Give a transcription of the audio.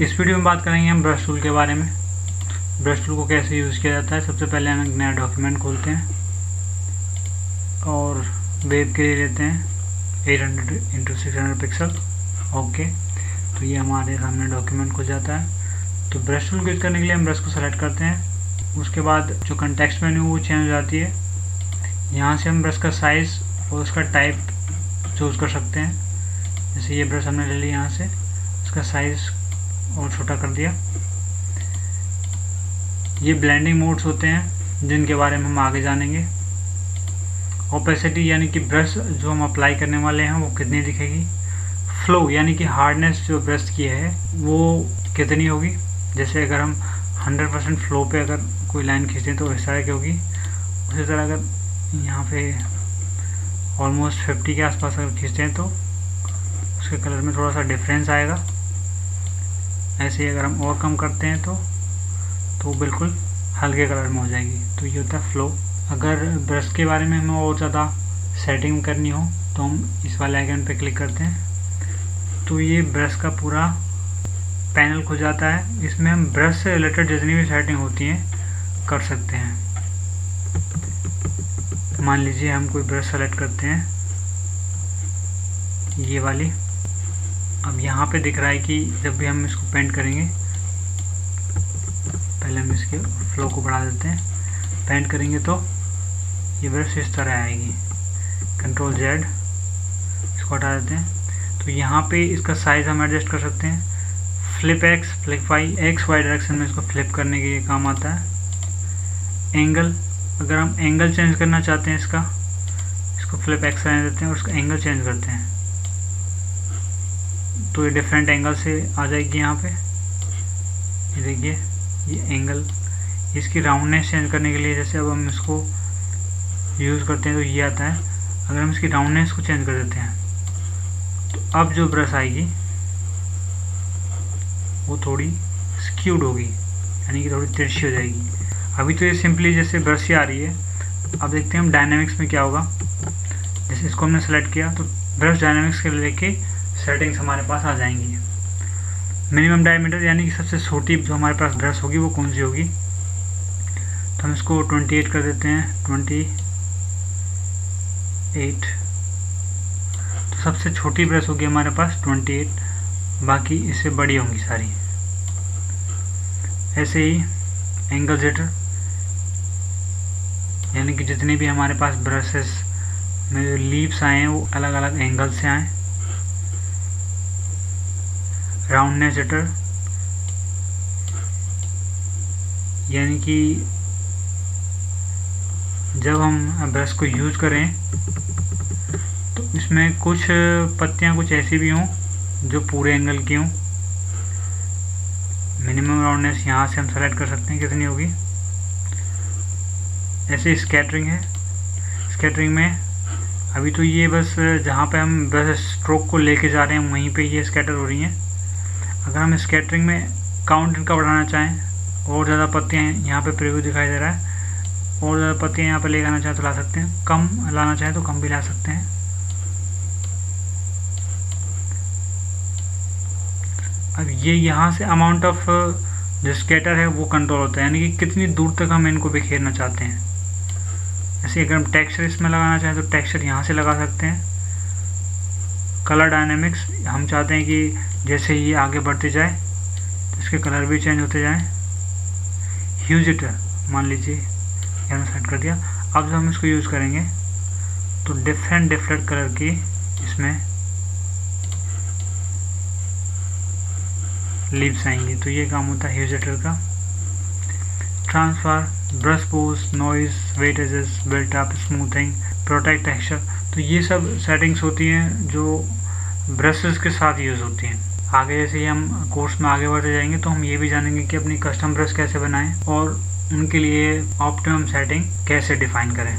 इस वीडियो में बात करेंगे हम ब्रश टूल के बारे में। ब्रश टूल को कैसे यूज़ किया जाता है। सबसे पहले हम एक नया डॉक्यूमेंट खोलते हैं और वेब के लिए लेते हैं 800x600 पिक्सल। ओके, तो ये हमारे सामने डॉक्यूमेंट खुल जाता है। तो ब्रश टूल को यूज़ करने के लिए हम ब्रश को सेलेक्ट करते हैं। उसके बाद जो कंटेक्स्ट मेन्यू वो चेंज हो जाती है। यहाँ से हम ब्रश का साइज़ और उसका टाइप चूज़ कर सकते हैं। जैसे ये ब्रश हमने ले लिया, यहाँ से उसका साइज़ और छोटा कर दिया। ये ब्लेंडिंग मोड्स होते हैं जिनके बारे में हम आगे जानेंगे। ओपेसिटी यानी कि ब्रश जो हम अप्लाई करने वाले हैं वो कितनी दिखेगी। फ्लो यानी कि हार्डनेस जो ब्रश की है वो कितनी होगी। जैसे अगर हम 100% फ्लो पे अगर कोई लाइन खींचें तो इस तरह की होगी। उसी तरह अगर यहाँ पे ऑलमोस्ट 50 के आसपास अगर खींचते हैं तो उसके कलर में थोड़ा सा डिफरेंस आएगा। ऐसे ही अगर हम और कम करते हैं तो बिल्कुल हल्के कलर में हो जाएगी। तो ये होता है फ्लो। अगर ब्रश के बारे में हमें और ज़्यादा सेटिंग करनी हो तो हम इस वाले आइकन पे क्लिक करते हैं। तो ये ब्रश का पूरा पैनल खुल जाता है। इसमें हम ब्रश से रिलेटेड जितनी भी सेटिंग होती हैं कर सकते हैं। मान लीजिए हम कोई ब्रश सेलेक्ट करते हैं, ये वाली। अब यहाँ पे दिख रहा है कि जब भी हम इसको पेंट करेंगे, पहले हम इसके फ्लो को बढ़ा देते हैं। पेंट करेंगे तो ये ब्रश इस तरह आएगी। Ctrl Z, इसको हटा देते हैं। तो यहाँ पे इसका साइज़ हम एडजस्ट कर सकते हैं। Flip x, flip y, x y direction में इसको फ्लिप करने के लिए काम आता है। एंगल, अगर हम एंगल चेंज करना चाहते हैं इसको फ्लिप एक्स रहने देते हैं और उसका एंगल चेंज करते हैं तो ये डिफरेंट एंगल से आ जाएगी। यहाँ पे ये देखिए, ये एंगल, इसकी राउंडनेस चेंज करने के लिए जैसे अब हम इसको यूज़ करते हैं तो ये आता है। अगर हम इसकी राउंडनेस को चेंज कर देते हैं तो अब जो ब्रश आएगी वो थोड़ी स्क्यूड होगी, यानी कि थोड़ी तिरछी हो जाएगी। अभी तो ये सिंपली जैसे ब्रश ही आ रही है। अब देखते हैं हम डायनेमिक्स में क्या होगा। जैसे इसको हमने सेलेक्ट किया तो ब्रश डायनेमिक्स के लेके सेटिंग्स हमारे पास आ जाएंगी। मिनिमम डायमीटर यानी कि सबसे छोटी जो हमारे पास ब्रश होगी वो कौन सी होगी। तो हम इसको 28 कर देते हैं। 28, तो सबसे छोटी ब्रश होगी हमारे पास 28, बाकी इससे बड़ी होंगी सारी। ऐसे ही एंगल जेटर, यानी कि जितने भी हमारे पास ब्रशेस में जो लीव्स आए हैं वो अलग अलग एंगल से आए। राउंडनेस जेटर, यानी कि जब हम ब्रश को यूज़ करें तो इसमें कुछ पत्तियां कुछ ऐसी भी हों जो पूरे एंगल की हों। मिनिमम राउंडनेस यहाँ से हम सेलेक्ट कर सकते हैं कितनी होगी। ऐसे स्कैटरिंग है। स्कैटरिंग में अभी तो ये बस जहाँ पे हम ब्रश स्ट्रोक को लेके जा रहे हैं वहीं पे ये स्कैटर हो रही हैं। अगर हम स्कैटरिंग में काउंट इनका बढ़ाना चाहें और ज़्यादा पत्तियाँ यहाँ पे प्रीव्यू दिखाई दे रहा है, और ज़्यादा पत्तियाँ यहाँ पे ले आना चाहें तो ला सकते हैं। कम लाना चाहें तो कम भी ला सकते हैं। अब ये यहाँ से अमाउंट ऑफ जो स्कैटर है वो कंट्रोल होता है, यानी कि कितनी दूर तक हम इनको बिखेरना चाहते हैं। जैसे अगर हम टेक्सचर इसमें लगाना चाहें तो टेक्सचर यहाँ से लगा सकते हैं। कलर डायनेमिक्स, हम चाहते हैं कि जैसे ही आगे बढ़ते जाए तो इसके कलर भी चेंज होते जाएं। ह्यू जेटर, मान लीजिए यहाँ सेट कर दिया। अब जब हम इसको यूज़ करेंगे तो डिफरेंट कलर की इसमें लीव्स आएंगी। तो ये काम होता है ह्यू जेटर का। Transfer, brush boost, noise, wet edges, built up, smoothing, protect texture, तो ये सब सेटिंग्स होती हैं जो ब्रशेस के साथ यूज़ होती हैं। आगे जैसे ही हम कोर्स में आगे बढ़ते जाएंगे तो हम ये भी जानेंगे कि अपनी कस्टम ब्रश कैसे बनाएं और उनके लिए ऑप्टिमम सेटिंग कैसे डिफाइन करें।